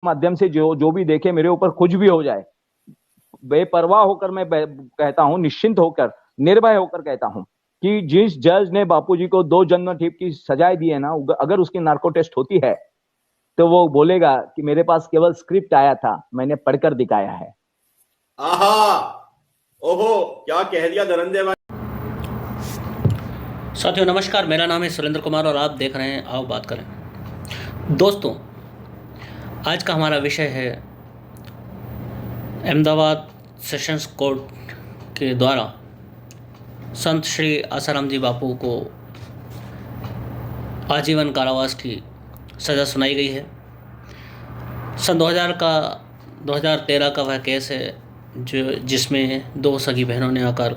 माध्यम से जो जो भी देखे, मेरे ऊपर कुछ भी हो जाए, बेपरवाह होकर मैं कहता हूं, निश्चिंत होकर, निर्भय होकर कहता हूं कि जिस जज ने बापूजी को 2 जन्म ठेप की सजाएं दी है ना, अगर उसकी नार्को टेस्ट होती है तो वो बोलेगा कि मेरे पास केवल स्क्रिप्ट आया था, मैंने पढ़कर दिखाया है। आहा, ओहो, क्या कह दिया धनंजय भाई। साथियों नमस्कार, मेरा नाम है सुरेंद्र कुमार और आप देख रहे हैं आओ बात करें। दोस्तों, आज का हमारा विषय है अहमदाबाद सेशंस कोर्ट के द्वारा संत श्री आसाराम जी बापू को आजीवन कारावास की सज़ा सुनाई गई है। सन 2013 का वह केस है जिसमें 2 सगी बहनों ने आकर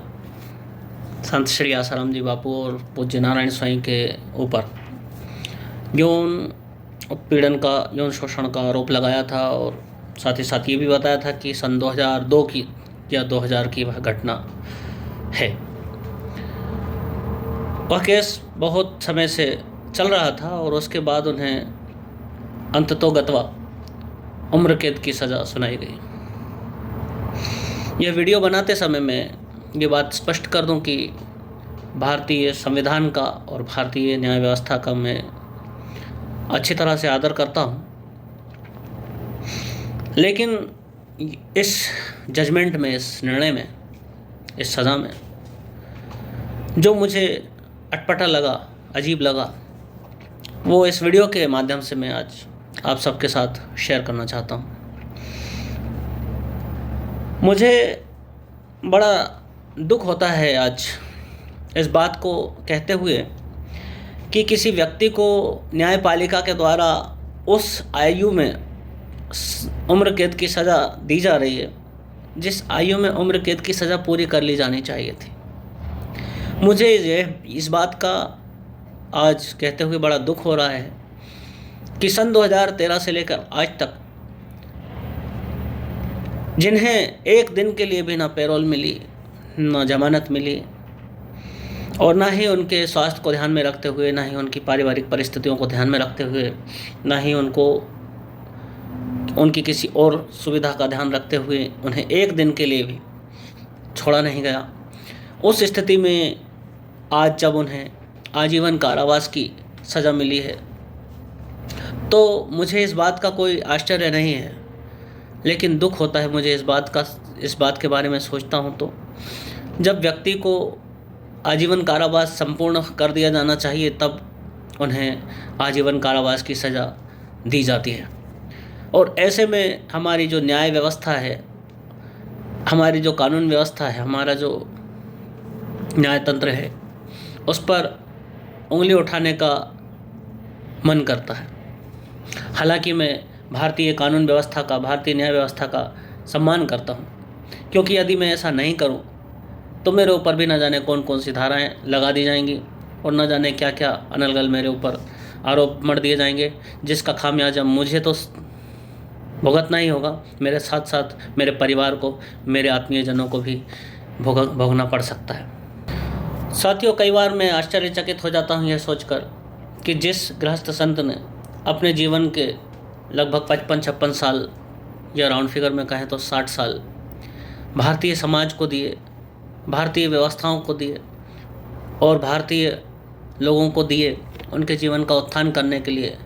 संत श्री आसाराम जी बापू और पूज्य नारायण स्वामी के ऊपर यौन उत्पीड़न का, यौन शोषण का आरोप लगाया था और साथ ही साथ ये भी बताया था कि सन 2002 की या 2000 की वह घटना है। वह केस बहुत समय से चल रहा था और उसके बाद उन्हें अंततोगत्वा उम्र कैद की सज़ा सुनाई गई। यह वीडियो बनाते समय मैं ये बात स्पष्ट कर दूं कि भारतीय संविधान का और भारतीय न्याय व्यवस्था का मैं अच्छी तरह से आदर करता हूं, लेकिन इस जजमेंट में, इस निर्णय में, इस सज़ा में जो मुझे अटपटा लगा, अजीब लगा, वो इस वीडियो के माध्यम से मैं आज आप सबके साथ शेयर करना चाहता हूं। मुझे बड़ा दुख होता है आज इस बात को कहते हुए कि किसी व्यक्ति को न्यायपालिका के द्वारा उस आयु में उम्र कैद की सज़ा दी जा रही है जिस आयु में उम्र कैद की सज़ा पूरी कर ली जानी चाहिए थी। मुझे इस बात का आज कहते हुए बड़ा दुख हो रहा है कि सन 2013 से लेकर आज तक जिन्हें एक दिन के लिए भी ना पैरोल मिली, ना जमानत मिली और ना ही उनके स्वास्थ्य को ध्यान में रखते हुए, ना ही उनकी पारिवारिक परिस्थितियों को ध्यान में रखते हुए, ना ही उनको उनकी किसी और सुविधा का ध्यान रखते हुए उन्हें एक दिन के लिए भी छोड़ा नहीं गया, उस स्थिति में आज जब उन्हें आजीवन कारावास की सज़ा मिली है तो मुझे इस बात का कोई आश्चर्य नहीं है, लेकिन दुख होता है मुझे इस बात के बारे में सोचता हूँ तो जब व्यक्ति को आजीवन कारावास संपूर्ण कर दिया जाना चाहिए तब उन्हें आजीवन कारावास की सज़ा दी जाती है। और ऐसे में हमारी जो न्याय व्यवस्था है, हमारी जो कानून व्यवस्था है, हमारा जो न्यायतंत्र है, उस पर उंगली उठाने का मन करता है। हालांकि मैं भारतीय कानून व्यवस्था का, भारतीय न्याय व्यवस्था का सम्मान करता हूँ, क्योंकि यदि मैं ऐसा नहीं करूँ तो मेरे ऊपर भी न जाने कौन कौन सी धाराएं लगा दी जाएंगी और न जाने क्या क्या अनलगल मेरे ऊपर आरोप मढ़ दिए जाएंगे, जिसका खामियाजा मुझे तो भुगतना ही होगा, मेरे साथ साथ मेरे परिवार को, मेरे आत्मीयजनों को भी भोगना पड़ सकता है। साथियों, कई बार मैं आश्चर्यचकित हो जाता हूँ यह सोचकर कि जिस गृहस्थ संत ने अपने जीवन के लगभग 55-56 साल या राउंड फिगर में कहें तो 60 साल भारतीय समाज को दिए, भारतीय व्यवस्थाओं को दिए और भारतीय लोगों को दिए उनके जीवन का उत्थान करने के लिए,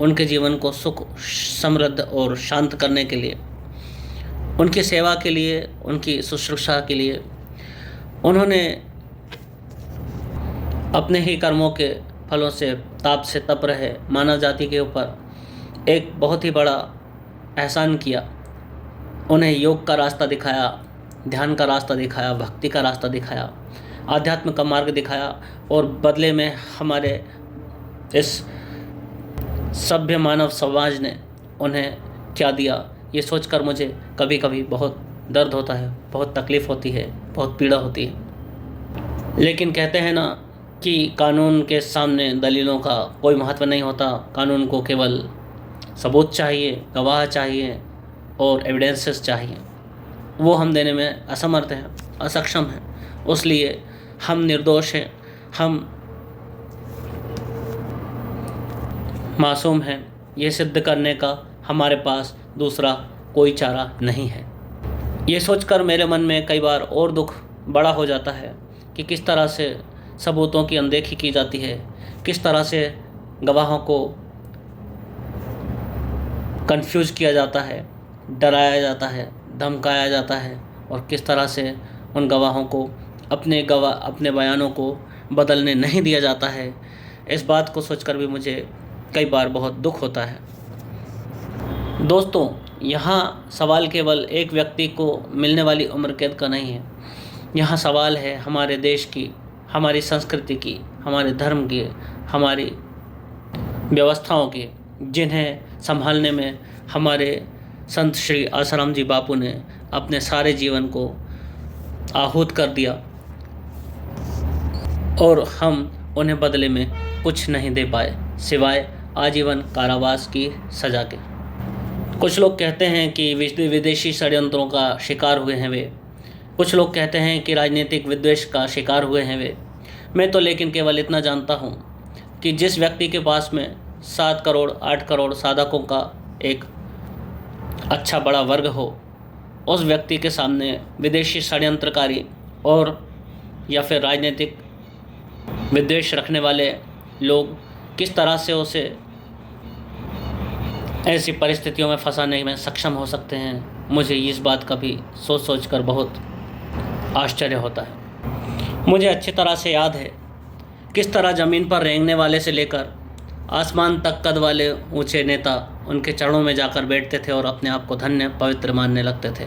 उनके जीवन को सुख, समृद्ध और शांत करने के लिए, उनकी सेवा के लिए, उनकी शुश्रूषा के लिए उन्होंने अपने ही कर्मों के फलों से, ताप से तप रहे मानव जाति के ऊपर एक बहुत ही बड़ा एहसान किया। उन्हें योग का रास्ता दिखाया, ध्यान का रास्ता दिखाया, भक्ति का रास्ता दिखाया, आध्यात्म का मार्ग दिखाया और बदले में हमारे इस सभ्य मानव समाज ने उन्हें क्या दिया, ये सोचकर मुझे कभी कभी बहुत दर्द होता है, बहुत तकलीफ़ होती है, बहुत पीड़ा होती है। लेकिन कहते हैं ना कि कानून के सामने दलीलों का कोई महत्व नहीं होता, कानून को केवल सबूत चाहिए, गवाह चाहिए और एविडेंसेस चाहिए। वो हम देने में असमर्थ हैं, असक्षम हैं, उसलिए हम निर्दोष हैं, हम मासूम हैं, ये सिद्ध करने का हमारे पास दूसरा कोई चारा नहीं है। ये सोचकर मेरे मन में कई बार और दुख बड़ा हो जाता है कि किस तरह से सबूतों की अनदेखी की जाती है, किस तरह से गवाहों को कंफ्यूज किया जाता है, डराया जाता है, धमकाया जाता है और किस तरह से उन गवाहों को अपने बयानों को बदलने नहीं दिया जाता है। इस बात को सोचकर भी मुझे कई बार बहुत दुख होता है। दोस्तों, यहाँ सवाल केवल एक व्यक्ति को मिलने वाली उम्र कैद का नहीं है। यहाँ सवाल है हमारे देश की, हमारी संस्कृति की, हमारे धर्म की, हमारी व्यवस्थाओं की, जिन्हें संभालने में हमारे संत श्री आसाराम जी बापू ने अपने सारे जीवन को आहूत कर दिया और हम उन्हें बदले में कुछ नहीं दे पाए सिवाय आजीवन कारावास की सज़ा के। कुछ लोग कहते हैं कि विदेशी षड्यंत्रों का शिकार हुए हैं वे, कुछ लोग कहते हैं कि राजनीतिक विद्वेष का शिकार हुए हैं वे। मैं तो लेकिन केवल इतना जानता हूँ कि जिस व्यक्ति के पास में 7 करोड़ 8 करोड़ साधकों का एक अच्छा बड़ा वर्ग हो, उस व्यक्ति के सामने विदेशी षड्यंत्रकारी और या फिर राजनीतिक विद्वेष रखने वाले लोग किस तरह से उसे ऐसी परिस्थितियों में फंसाने में सक्षम हो सकते हैं, मुझे इस बात का भी सोच कर बहुत आश्चर्य होता है। मुझे अच्छी तरह से याद है किस तरह ज़मीन पर रेंगने वाले से लेकर आसमान तक कद वाले ऊंचे नेता उनके चरणों में जाकर बैठते थे और अपने आप को धन्य पवित्र मानने लगते थे।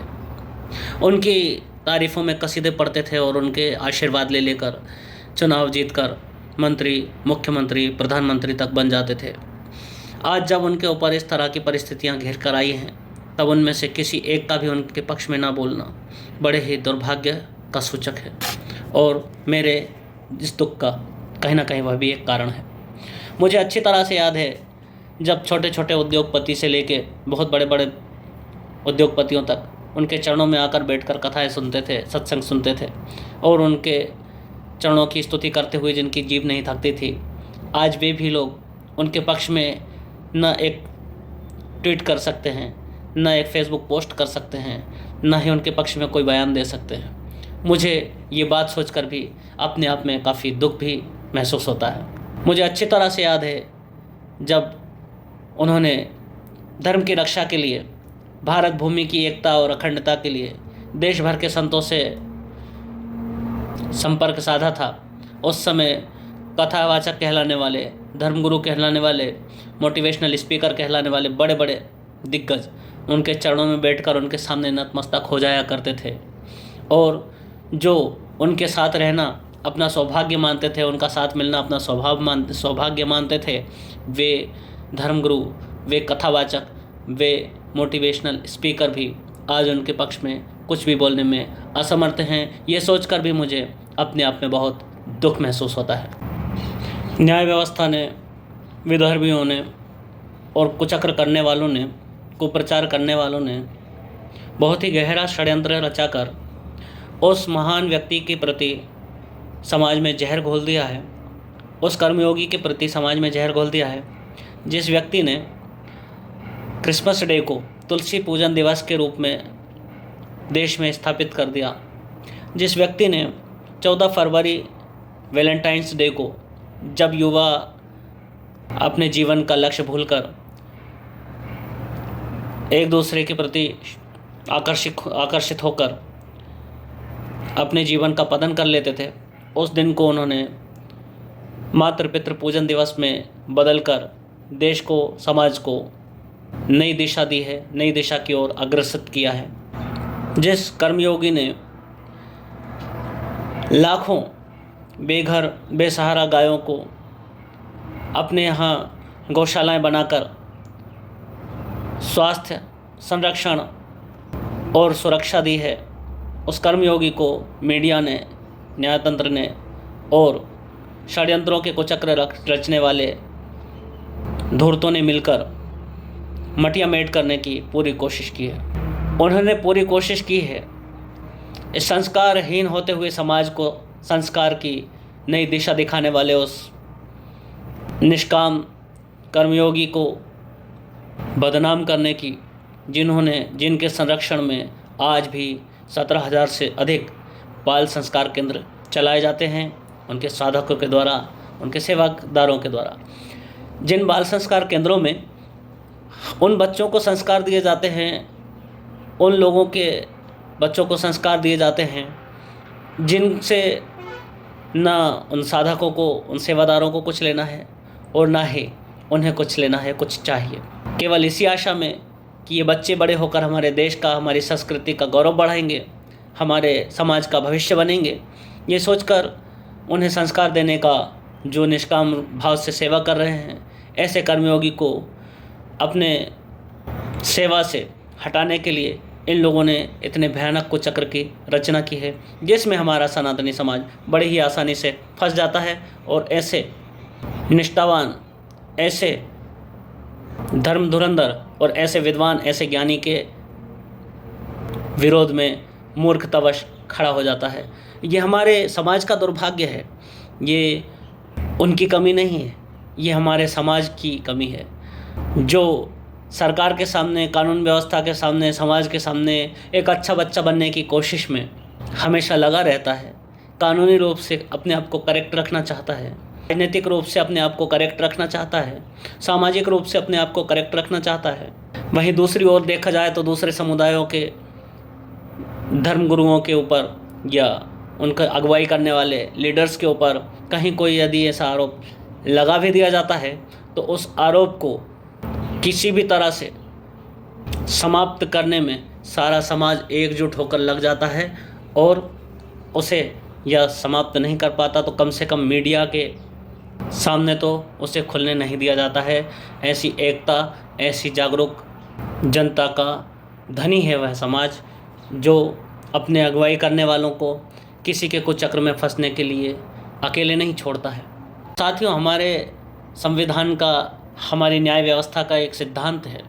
उनकी तारीफ़ों में कसीदे पढ़ते थे और उनके आशीर्वाद ले लेकर चुनाव जीतकर मंत्री, मुख्यमंत्री, प्रधानमंत्री तक बन जाते थे। आज जब उनके ऊपर इस तरह की परिस्थितियां घेर कर आई हैं, तब उनमें से किसी एक का भी उनके पक्ष में ना बोलना बड़े ही दुर्भाग्य का सूचक है और मेरे इस दुख का कहीं ना कहीं वह भी एक कारण है। मुझे अच्छी तरह से याद है जब छोटे छोटे उद्योगपति से लेके बहुत बड़े बड़े उद्योगपतियों तक उनके चरणों में आकर बैठकर कथाएं सुनते थे, सत्संग सुनते थे और उनके चरणों की स्तुति करते हुए जिनकी जीभ नहीं थकती थी, आज वे भी लोग उनके पक्ष में न एक ट्वीट कर सकते हैं, न एक फेसबुक पोस्ट कर सकते हैं, न ही उनके पक्ष में कोई बयान दे सकते हैं। मुझे ये बात सोचकर भी अपने आप में काफ़ी दुख भी महसूस होता है। मुझे अच्छी तरह से याद है जब उन्होंने धर्म की रक्षा के लिए, भारत भूमि की एकता और अखंडता के लिए देश भर के संतों से संपर्क साधा था। उस समय कथावाचक कहलाने वाले, धर्मगुरु कहलाने वाले, मोटिवेशनल स्पीकर कहलाने वाले बड़े बड़े दिग्गज उनके चरणों में बैठकर उनके सामने नतमस्तक हो जाया करते थे और जो उनके साथ रहना अपना सौभाग्य मानते थे, उनका साथ मिलना अपना सौभाग्य मानते थे, वे धर्मगुरु, वे कथावाचक, वे मोटिवेशनल स्पीकर भी आज उनके पक्ष में कुछ भी बोलने में असमर्थ हैं। ये सोचकर भी मुझे अपने आप में बहुत दुख महसूस होता है। न्याय व्यवस्था ने, विधर्मियों ने और कुचक्र करने वालों ने, कुप्रचार करने वालों ने बहुत ही गहरा षड्यंत्र रचाकर उस महान व्यक्ति के प्रति समाज में जहर घोल दिया है, उस कर्मयोगी के प्रति समाज में जहर घोल दिया है, जिस व्यक्ति ने क्रिसमस डे को तुलसी पूजन दिवस के रूप में देश में स्थापित कर दिया, जिस व्यक्ति ने 14 फरवरी वैलेंटाइंस डे को, जब युवा अपने जीवन का लक्ष्य भूलकर एक दूसरे के प्रति आकर्षित होकर अपने जीवन का पतन कर लेते थे, उस दिन को उन्होंने मातृ पितृ पूजन दिवस में बदलकर देश को, समाज को नई दिशा दी है, नई दिशा की ओर अग्रसर किया है। जिस कर्मयोगी ने लाखों बेघर बेसहारा गायों को अपने यहाँ गौशालाएं बनाकर स्वास्थ्य, संरक्षण और सुरक्षा दी है, उस कर्मयोगी को मीडिया ने, न्यायतंत्र ने और षड्यंत्रों के कुचक्र रचने वाले धूर्तों ने मिलकर मटिया मेट करने की पूरी कोशिश की है। उन्होंने पूरी कोशिश की है इस संस्कारहीन होते हुए समाज को संस्कार की नई दिशा दिखाने वाले उस निष्काम कर्मयोगी को बदनाम करने की जिनके संरक्षण में आज भी 17,000 से अधिक बाल संस्कार केंद्र चलाए जाते हैं, उनके साधकों के द्वारा, उनके सेवादारों के द्वारा। जिन बाल संस्कार केंद्रों में उन बच्चों को संस्कार दिए जाते हैं, उन लोगों के बच्चों को संस्कार दिए जाते हैं जिनसे ना उन साधकों को, उन सेवादारों को कुछ लेना है और ना ही उन्हें कुछ लेना है, कुछ चाहिए, केवल इसी आशा में कि ये बच्चे बड़े होकर हमारे देश का, हमारी संस्कृति का गौरव बढ़ाएंगे, हमारे समाज का भविष्य बनेंगे। ये सोचकर उन्हें संस्कार देने का जो निष्काम भाव से सेवा कर रहे हैं, ऐसे कर्मयोगी को अपने सेवा से हटाने के लिए इन लोगों ने इतने भयानक कुचक्र की रचना की है, जिसमें हमारा सनातनी समाज बड़े ही आसानी से फंस जाता है और ऐसे निष्ठावान, ऐसे धर्म धुरंधर और ऐसे विद्वान, ऐसे ज्ञानी के विरोध में मूर्खतावश खड़ा हो जाता है। ये हमारे समाज का दुर्भाग्य है, ये उनकी कमी नहीं है, ये हमारे समाज की कमी है, जो सरकार के सामने, कानून व्यवस्था के सामने, समाज के सामने एक अच्छा बच्चा बनने की कोशिश में हमेशा लगा रहता है, कानूनी रूप से अपने आप को करेक्ट रखना चाहता है, राजनीतिक रूप से अपने आप को करेक्ट रखना चाहता है, सामाजिक रूप से अपने आप को करेक्ट रखना चाहता है। वहीं दूसरी ओर देखा जाए तो दूसरे समुदायों के धर्मगुरुओं के ऊपर या उनका अगुवाई करने वाले लीडर्स के ऊपर कहीं कोई यदि ऐसा आरोप लगा भी दिया जाता है तो उस आरोप को किसी भी तरह से समाप्त करने में सारा समाज एकजुट होकर लग जाता है और उसे या समाप्त नहीं कर पाता तो कम से कम मीडिया के सामने तो उसे खुलने नहीं दिया जाता है। ऐसी एकता, ऐसी जागरूक जनता का धनी है वह समाज जो अपने अगुवाई करने वालों को किसी के कुचक्र में फंसने के लिए अकेले नहीं छोड़ता है। साथियों, हमारे संविधान का, हमारी न्याय व्यवस्था का एक सिद्धांत है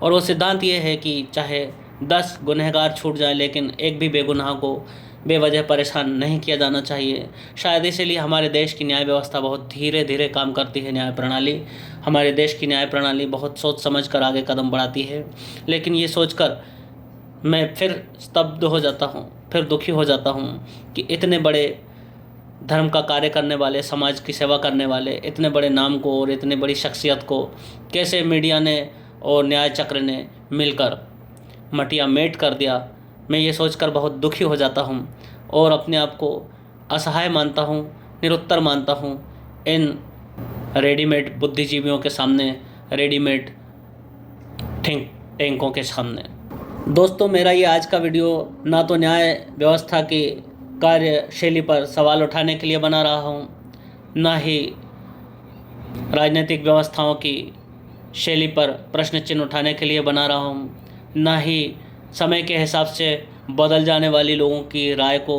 और वो सिद्धांत ये है कि चाहे 10 गुनहगार छूट जाए लेकिन एक भी बेगुनाह को बेवजह परेशान नहीं किया जाना चाहिए। शायद इसीलिए हमारे देश की न्याय व्यवस्था बहुत धीरे धीरे काम करती है। न्याय प्रणाली, हमारे देश की न्याय प्रणाली बहुत सोच समझ कर आगे कदम बढ़ाती है। लेकिन ये सोचकर मैं फिर स्तब्ध हो जाता हूँ, फिर दुखी हो जाता हूँ कि इतने बड़े धर्म का कार्य करने वाले, समाज की सेवा करने वाले इतने बड़े नाम को और इतनी बड़ी शख्सियत को कैसे मीडिया ने और न्याय चक्र ने मिलकर मटिया मेट कर दिया। मैं ये सोचकर बहुत दुखी हो जाता हूँ और अपने आप को असहाय मानता हूँ, निरुत्तर मानता हूँ इन रेडीमेड बुद्धिजीवियों के सामने, रेडीमेड थिंक टैंकों के सामने। दोस्तों, मेरा ये आज का वीडियो ना तो न्याय व्यवस्था की कार्यशैली पर सवाल उठाने के लिए बना रहा हूँ, ना ही राजनीतिक व्यवस्थाओं की शैली पर प्रश्न चिन्ह उठाने के लिए बना रहा हूँ, ना ही समय के हिसाब से बदल जाने वाली लोगों की राय को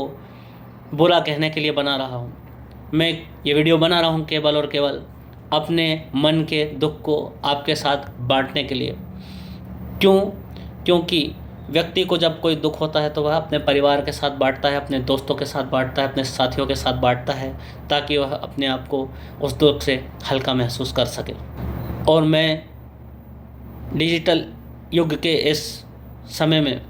बुरा कहने के लिए बना रहा हूँ। मैं ये वीडियो बना रहा हूँ केवल और केवल अपने मन के दुख को आपके साथ बांटने के लिए। क्योंकि व्यक्ति को जब कोई दुख होता है तो वह अपने परिवार के साथ बांटता है, अपने दोस्तों के साथ बांटता है, अपने साथियों के साथ बांटता है ताकि वह अपने आप को उस दुख से हल्का महसूस कर सके। और मैं डिजिटल युग के इस समय में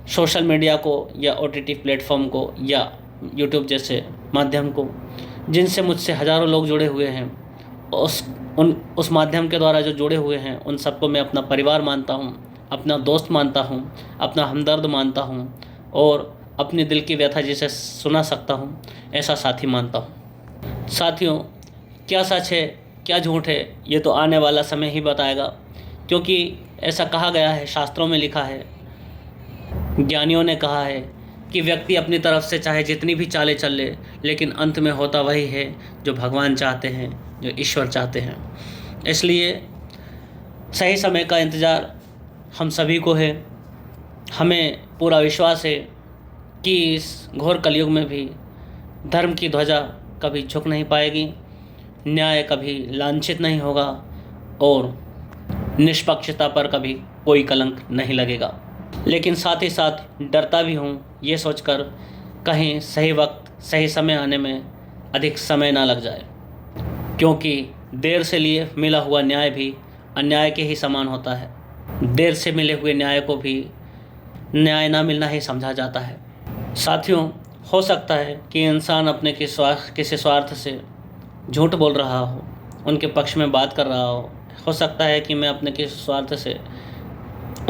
सोशल मीडिया को या OTT प्लेटफॉर्म को या यूट्यूब जैसे माध्यम को, जिनसे मुझसे हज़ारों लोग जुड़े हुए हैं, उस माध्यम के द्वारा जो जुड़े हुए हैं उन सबको मैं अपना परिवार मानता हूँ, अपना दोस्त मानता हूँ, अपना हमदर्द मानता हूँ और अपने दिल की व्यथा जिसे सुना सकता हूँ ऐसा साथी मानता हूँ। साथियों, क्या सच है क्या झूठ है ये तो आने वाला समय ही बताएगा, क्योंकि ऐसा कहा गया है, शास्त्रों में लिखा है, ज्ञानियों ने कहा है कि व्यक्ति अपनी तरफ से चाहे जितनी भी चालें चल ले, लेकिन अंत में होता वही है जो भगवान चाहते हैं, जो ईश्वर चाहते हैं। इसलिए सही समय का इंतज़ार हम सभी को है। हमें पूरा विश्वास है कि इस घोर कलयुग में भी धर्म की ध्वजा कभी झुक नहीं पाएगी, न्याय कभी लांछित नहीं होगा और निष्पक्षता पर कभी कोई कलंक नहीं लगेगा। लेकिन साथ ही साथ डरता भी हूँ ये सोचकर कहीं सही वक्त, सही समय आने में अधिक समय ना लग जाए, क्योंकि देर से लिए मिला हुआ न्याय भी अन्याय के ही समान होता है। देर से मिले हुए न्याय को भी न्याय ना मिलना ही समझा जाता है। साथियों, हो सकता है कि इंसान अपने किसी स्वार्थ से झूठ बोल रहा हो, उनके पक्ष में बात कर रहा हो सकता है कि मैं अपने किसी स्वार्थ से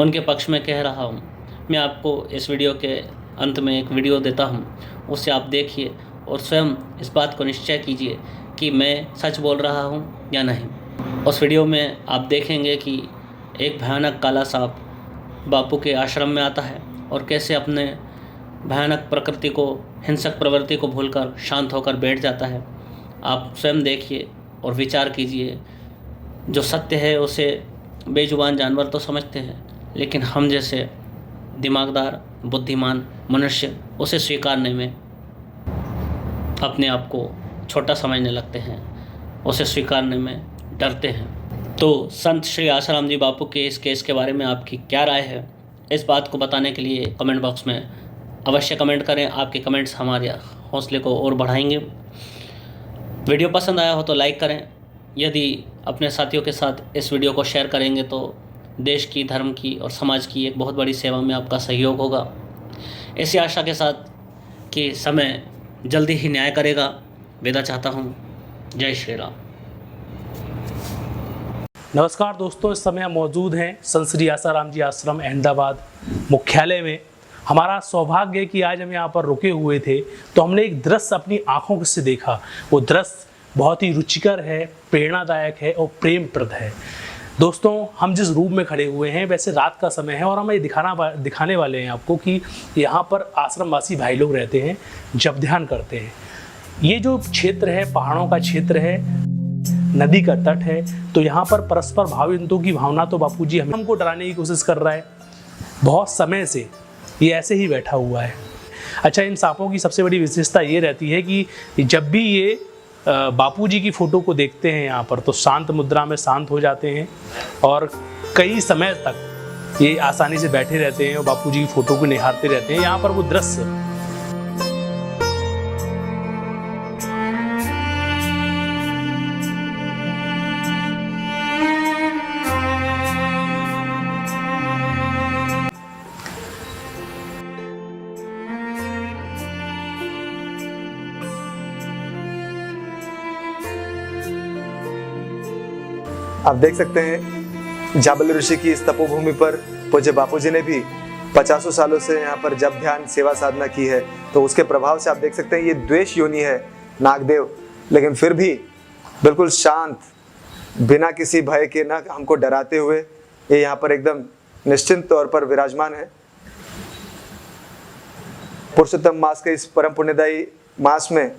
उनके पक्ष में कह रहा हूँ। मैं आपको इस वीडियो के अंत में एक वीडियो देता हूँ, उसे आप देखिए और स्वयं इस बात को निश्चय कीजिए कि मैं सच बोल रहा हूँ या नहीं। उस वीडियो में आप देखेंगे कि एक भयानक काला सांप बापू के आश्रम में आता है और कैसे अपने भयानक प्रकृति को, हिंसक प्रवृत्ति को भूलकर शांत होकर बैठ जाता है। आप स्वयं देखिए और विचार कीजिए। जो सत्य है उसे बेजुबान जानवर तो समझते हैं, लेकिन हम जैसे दिमागदार, बुद्धिमान मनुष्य उसे स्वीकारने में अपने आप को छोटा समझने लगते हैं, उसे स्वीकारने में डरते हैं। तो संत श्री आसाराम जी बापू के इस केस के बारे में आपकी क्या राय है, इस बात को बताने के लिए कमेंट बॉक्स में अवश्य कमेंट करें। आपके कमेंट्स हमारे हौसले को और बढ़ाएंगे। वीडियो पसंद आया हो तो लाइक करें। यदि अपने साथियों के साथ इस वीडियो को शेयर करेंगे तो देश की, धर्म की और समाज की एक बहुत बड़ी सेवा में आपका सहयोग होगा। इसी आशा के साथ कि समय जल्दी ही न्याय करेगा, विदा चाहता हूँ। जय श्री राम। नमस्कार दोस्तों, इस समय हम मौजूद हैं संत श्री आसाराम जी आश्रम अहमदाबाद मुख्यालय में। हमारा सौभाग्य है कि आज हम यहाँ पर रुके हुए थे तो हमने एक दृश्य अपनी आंखों से देखा। वो दृश्य बहुत ही रुचिकर है, प्रेरणादायक है और प्रेमप्रद है। दोस्तों, हम जिस रूम में खड़े हुए हैं वैसे रात का समय है और हम ये दिखाने वाले हैं आपको कि यहाँ पर आश्रमवासी भाई लोग रहते हैं, जप ध्यान करते हैं। ये जो क्षेत्र है पहाड़ों का क्षेत्र है, नदी का तट है, तो यहाँ पर परस्पर भावनाओं की भावना तो बापू जी हमको डराने की कोशिश कर रहा है। बहुत समय से ये ऐसे ही बैठा हुआ है। अच्छा, इन सांपों की सबसे बड़ी विशेषता ये रहती है कि जब भी ये बापू जी की फ़ोटो को देखते हैं यहाँ पर तो शांत मुद्रा में शांत हो जाते हैं और कई समय तक ये आसानी से बैठे रहते हैं और बापू जी की फ़ोटो को निहारते रहते हैं। यहाँ पर वो दृश्य आप देख सकते हैं जाबल ऋषि की इस तपोभूमि पर पूज्य बापूजी ने भी 50 सालों से यहाँ पर जप ध्यान सेवा साधना की है। तो उसके प्रभाव से आप देख सकते हैं ये द्वेष योनि है नागदेव, लेकिन फिर भी बिल्कुल शांत, बिना किसी भय के, ना हमको डराते हुए ये यहाँ पर एकदम निश्चिंत तौर पर विराजमान है। पुरुषोत्तम मास के इस परम पुण्यदायी मास में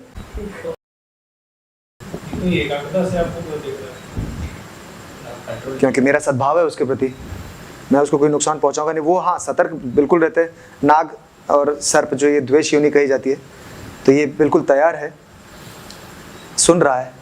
क्योंकि मेरा सद्भाव है उसके प्रति, मैं उसको कोई नुकसान पहुंचाऊंगा नहीं। वो हाँ सतर्क बिल्कुल रहते हैं। नाग और सर्प जो ये द्वेष योनि कही जाती है, तो ये बिल्कुल तैयार है, सुन रहा है।